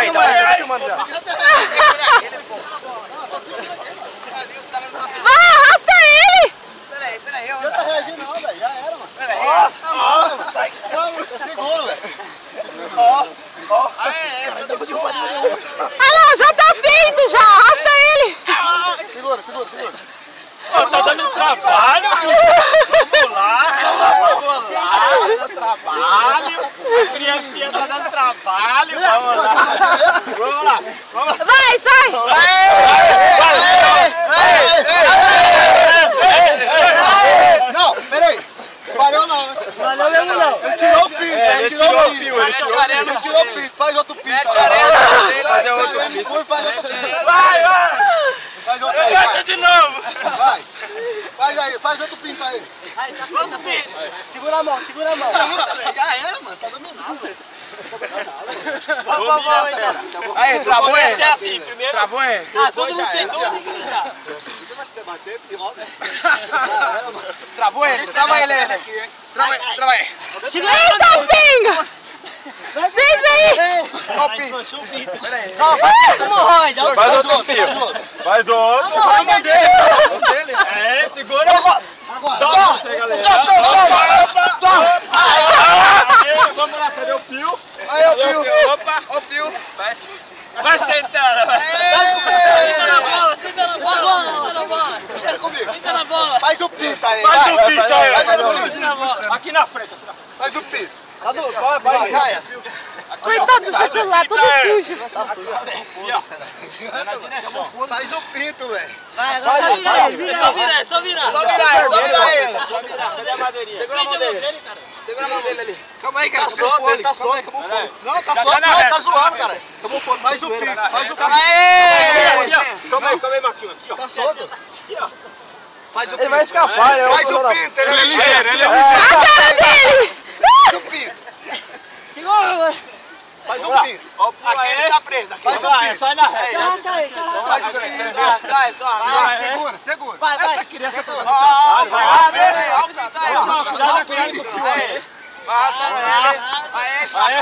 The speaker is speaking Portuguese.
Aí, tá filmando já. Vai, arrasta ele! Peraí, eu. Não tá reagindo não, velho. Já era, mano. Peraí. Tá seguro, velho. Ó. Ah não, já tá feito já, arrasta ele! Segura. Ô, tá dando trabalho, vamos lá, dando trabalho, a criancinha tá dando trabalho, vamos lá. Vai, sai! Não, peraí. Valeu não. Valeu mesmo não. Ele tirou o pinto. Ele tirou o pio, Ele tirou o pinto. Faz outro pinto. Fazer outro vídeo. Faz outro pinto. Vai! Faz outro pinto. Canta de novo. Vai. Faz aí, faz outro pinto aí. Segura a mão. Já era, mano. Tá dominado, velho. Aí, travou ele. É assim, primeiro. Travou ele. Todo mundo tem dúvida aqui já. Você vai se debater, pior, velho. Travou ele. Trava ele aí. Trava ele. Eita, pinga! Vem, vem! Ó o pinto. Peraí. Faz outro pio. Faz outro. É, segura. Toma, galera. Vamos lá, cadê o pio? Aí, ó o pio. Opa. Ó o pio. Vai sentando, vai. Senta na bola. Chega comigo. Senta na bola. Faz o pinto aí. Faz o pinto aí. Faz o pinto. Aqui na frente. Faz o pinto. Vai, Gaia. Coitado do seu celular, todo sujo. Faz o pinto, velho. Vai, agora só virar ele. É só virar. Só virar ele. Cadê a madeirinha? Segura a mão dele. Segura a mão dele ali. Calma aí, Tá cara. solto, ele tá solto. Acabou o fogo. Não, tá Já solto. tá na Não, reta. tá zoando, cara. Acabou o fogo. Faz o pinto. Faz o pinto. Aê! Calma aí, Marquinhos. Aqui, ó. Tá solto. Faz o pinto. Ele vai escapar, né? Faz o pinto. Ele é ligeiro. A cara dele! Faz o pinto. Segura. Faz o pinto. Aqui ele tá preso. Aqui. Faz o É pinto. só ir na reta. Faz o pinto. Só. Segura. Vai. Essa criança tá... Ó, Vai. ó, Cuidado com o pio aí. Aí, Aí,